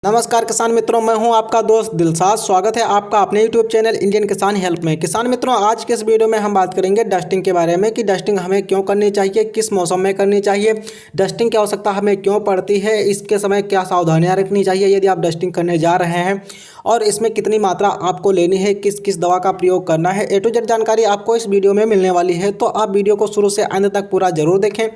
नमस्कार किसान मित्रों, मैं हूं आपका दोस्त दिलसाद। स्वागत है आपका अपने यूट्यूब चैनल इंडियन किसान हेल्प में। किसान मित्रों, आज के इस वीडियो में हम बात करेंगे डस्टिंग के बारे में कि डस्टिंग हमें क्यों करनी चाहिए, किस मौसम में करनी चाहिए, डस्टिंग की आवश्यकता हमें क्यों पड़ती है, इसके समय क्या सावधानियां रखनी चाहिए यदि आप डस्टिंग करने जा रहे हैं, और इसमें कितनी मात्रा आपको लेनी है, किस किस दवा का प्रयोग करना है। ए टू जेड जानकारी आपको इस वीडियो में मिलने वाली है, तो आप वीडियो को शुरू से अंत तक पूरा जरूर देखें।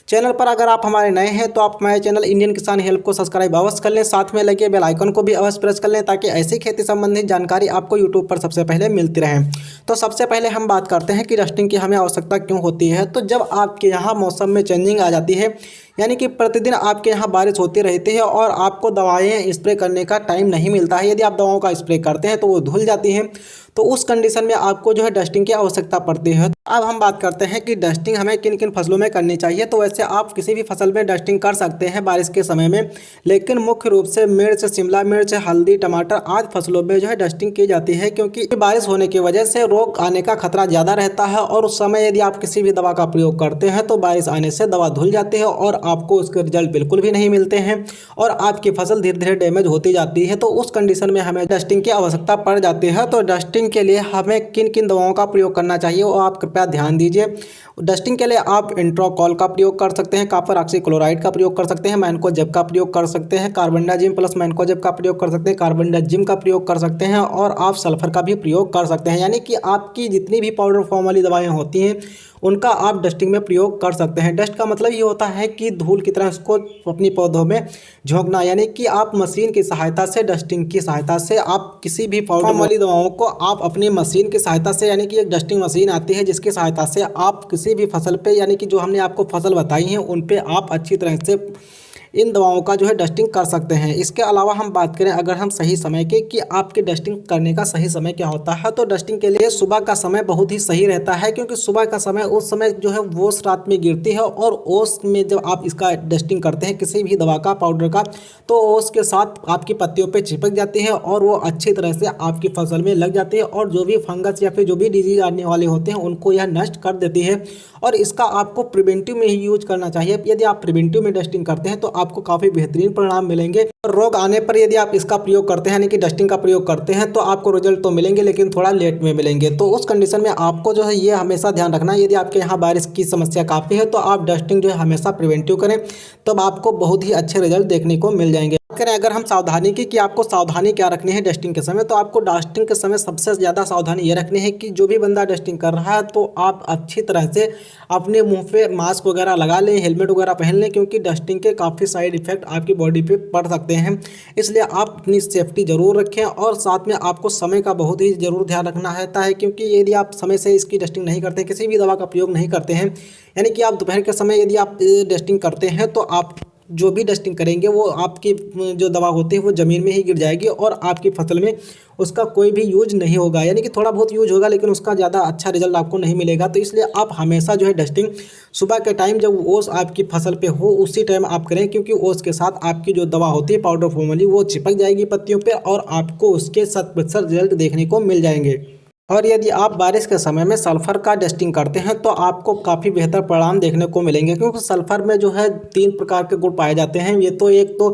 चैनल पर अगर आप हमारे नए हैं तो आप हमारे चैनल इंडियन किसान हेल्प को सब्सक्राइब अवश्य कर लें, साथ में लगे बेल आइकन को भी अवश्य प्रेस कर लें ताकि ऐसी खेती संबंधित जानकारी आपको यूट्यूब पर सबसे पहले मिलती रहे। तो सबसे पहले हम बात करते हैं कि डस्टिंग की हमें आवश्यकता क्यों होती है। तो जब आपके यहाँ मौसम में चेंजिंग आ जाती है, यानी कि प्रतिदिन आपके यहाँ बारिश होती रहती है और आपको दवाएं स्प्रे करने का टाइम नहीं मिलता है, यदि आप दवाओं का स्प्रे करते हैं तो वो धुल जाती हैं, तो उस कंडीशन में आपको जो है डस्टिंग की आवश्यकता पड़ती है। अब हम बात करते हैं कि डस्टिंग हमें किन किन फसलों में करनी चाहिए। तो वैसे आप किसी भी फसल में डस्टिंग कर सकते हैं बारिश के समय में, लेकिन मुख्य रूप से मिर्च, शिमला मिर्च, हल्दी, टमाटर आदि फसलों में जो है डस्टिंग की जाती है, क्योंकि बारिश होने की वजह से रोग आने का खतरा ज़्यादा रहता है और उस समय यदि आप किसी भी दवा का प्रयोग करते हैं तो बारिश आने से दवा धुल जाती है और आपको उसके रिजल्ट बिल्कुल भी नहीं मिलते हैं और आपकी फसल धीरे धीरे डैमेज होती जाती है। तो उस कंडीशन में हमें डस्टिंग की आवश्यकता पड़ जाती है। तो डस्टिंग के लिए हमें किन किन दवाओं का प्रयोग करना चाहिए वो आप कृपया ध्यान दीजिए। डस्टिंग के लिए आप इंट्रोकॉल का प्रयोग कर सकते हैं, कॉपर ऑक्सीक्लोराइड का प्रयोग कर सकते हैं, मैनकोजेब का प्रयोग कर सकते हैं, कार्बेंडाजिम प्लस मैनकोजेब का प्रयोग कर सकते हैं, कार्बेंडाजिम का प्रयोग कर सकते हैं और आप सल्फर का भी प्रयोग कर सकते हैं। यानी कि आपकी जितनी भी पाउडर फॉर्म वाली दवाएं होती हैं उनका आप डस्टिंग में प्रयोग कर सकते हैं। डस्ट का मतलब ये होता है कि धूल की तरह इसको अपनी पौधों में झोंकना, यानी कि आप मशीन की सहायता से, डस्टिंग की सहायता से आप किसी भी पाउडर वाली दवाओं को आप अपनी मशीन की सहायता से, यानी कि एक डस्टिंग मशीन आती है जिसकी सहायता से आप किसी भी फसल पे, यानी कि जो हमने आपको फसल बताई हैं उन पे आप अच्छी तरह से इन दवाओं का जो है डस्टिंग कर सकते हैं। इसके अलावा हम बात करें अगर हम सही समय के कि आपके डस्टिंग करने का सही समय क्या होता है, तो डस्टिंग के लिए सुबह का समय बहुत ही सही रहता है, क्योंकि सुबह का समय उस समय जो है ओस रात में गिरती है और ओस में जब आप इसका डस्टिंग करते हैं किसी भी दवा का, पाउडर का, तो ओस के साथ आपकी पत्तियों पर चिपक जाती है और वो अच्छी तरह से आपकी फसल में लग जाती है और जो भी फंगस या फिर जो भी डिजीज आने वाले होते हैं उनको यह नष्ट कर देती है। और इसका आपको प्रिवेंटिव में ही यूज करना चाहिए। यदि आप प्रिवेंटिव में डस्टिंग करते हैं तो आपको काफ़ी बेहतरीन परिणाम मिलेंगे और रोग आने पर यदि आप इसका प्रयोग करते हैं, यानी कि डस्टिंग का प्रयोग करते हैं, तो आपको रिजल्ट तो मिलेंगे लेकिन थोड़ा लेट में मिलेंगे। तो उस कंडीशन में आपको जो है ये हमेशा ध्यान रखना है, यदि आपके यहाँ बारिश की समस्या काफ़ी है तो आप डस्टिंग जो है हमेशा प्रिवेंटिव करें, तब आपको बहुत ही अच्छे रिजल्ट देखने को मिल जाएंगे। करें अगर हम सावधानी की कि आपको सावधानी क्या रखनी है डस्टिंग के समय, तो आपको डस्टिंग के समय सबसे ज़्यादा सावधानी ये रखनी है कि जो भी बंदा डस्टिंग कर रहा है तो आप अच्छी तरह से अपने मुंह पे मास्क वगैरह लगा लें, हेलमेट वगैरह पहन लें, क्योंकि डस्टिंग के काफ़ी साइड इफेक्ट आपकी बॉडी पे पड़ सकते हैं। इसलिए आप अपनी सेफ्टी ज़रूर रखें और साथ में आपको समय का बहुत ही ज़रूर ध्यान रखना रहता है, क्योंकि यदि आप समय से इसकी डस्टिंग नहीं करते, किसी भी दवा का प्रयोग नहीं करते हैं, यानी कि आप दोपहर के समय यदि आप डस्टिंग करते हैं तो आप जो भी डस्टिंग करेंगे वो आपकी जो दवा होती है वो ज़मीन में ही गिर जाएगी और आपकी फसल में उसका कोई भी यूज नहीं होगा, यानी कि थोड़ा बहुत यूज होगा लेकिन उसका ज़्यादा अच्छा रिजल्ट आपको नहीं मिलेगा। तो इसलिए आप हमेशा जो है डस्टिंग सुबह के टाइम जब ओस आपकी फसल पे हो उसी टाइम आप करें, क्योंकि ओस के साथ आपकी जो दवा होती है पाउडर फॉर्म वाली वो चिपक जाएगी पत्तियों पर और आपको उसके 100% रिजल्ट देखने को मिल जाएंगे। और यदि आप बारिश के समय में सल्फ़र का डस्टिंग करते हैं तो आपको काफ़ी बेहतर परिणाम देखने को मिलेंगे, क्योंकि सल्फ़र में जो है 3 प्रकार के गुण पाए जाते हैं। ये तो एक तो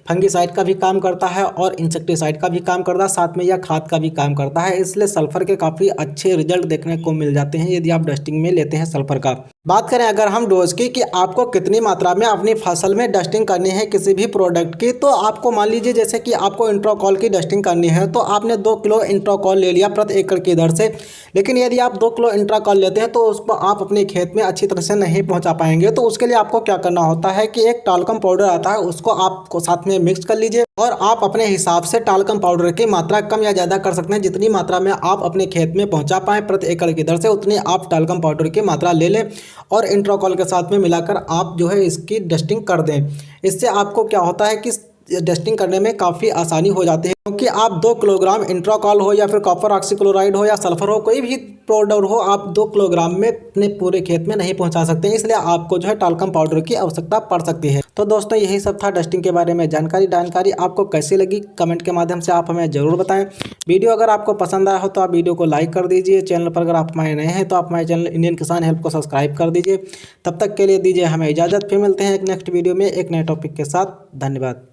फंगीसाइड का भी काम करता है और इंसेक्टिसाइड का भी काम करता है, साथ में यह खाद का भी काम करता है। इसलिए सल्फ़र के काफ़ी अच्छे रिजल्ट देखने को मिल जाते हैं यदि आप डस्टिंग में लेते हैं सल्फ़र का। बात करें अगर हम डोज की कि आपको कितनी मात्रा में अपनी फसल में डस्टिंग करनी है किसी भी प्रोडक्ट की, तो आपको मान लीजिए जैसे कि आपको इंट्रोकॉल की डस्टिंग करनी है तो आपने 2 किलो इंट्रोकॉल ले लिया प्रति एकड़ की दर से। लेकिन यदि आप 2 किलो इंट्रोकॉल लेते हैं तो उसको आप अपने खेत में अच्छी तरह से नहीं पहुंचा पाएंगे। तो उसके लिए आपको क्या करना होता है कि एक टाल्कम पाउडर आता है, उसको आपको साथ में मिक्स कर लीजिए और आप अपने हिसाब से टाल्कम पाउडर की मात्रा कम या ज़्यादा कर सकते हैं। जितनी मात्रा में आप अपने खेत में पहुंचा पाएँ प्रति एकड़ की दर से उतनी आप टाल्कम पाउडर की मात्रा ले लें और इंट्रोकॉल के साथ में मिलाकर आप जो है इसकी डस्टिंग कर दें। इससे आपको क्या होता है कि डस्टिंग करने में काफ़ी आसानी हो जाती है, क्योंकि आप 2 किलोग्राम इंट्रोकॉल हो या फिर कॉपर ऑक्सीक्लोराइड हो या सल्फर हो, कोई भी पाउडर हो, आप 2 किलोग्राम में अपने पूरे खेत में नहीं पहुंचा सकते हैं। इसलिए आपको जो है टाल्कम पाउडर की आवश्यकता पड़ सकती है। तो दोस्तों यही सब था डस्टिंग के बारे में जानकारी आपको कैसी लगी कमेंट के माध्यम से आप हमें ज़रूर बताएं। वीडियो अगर आपको पसंद आया हो तो आप वीडियो को लाइक कर दीजिए। चैनल पर अगर आप हमारे नए हैं तो आप हमारे चैनल इंडियन किसान हेल्प को सब्सक्राइब कर दीजिए। तब तक के लिए दीजिए हमें इजाज़त, फिर मिलते हैं एक नेक्स्ट वीडियो में एक नए टॉपिक के साथ। धन्यवाद।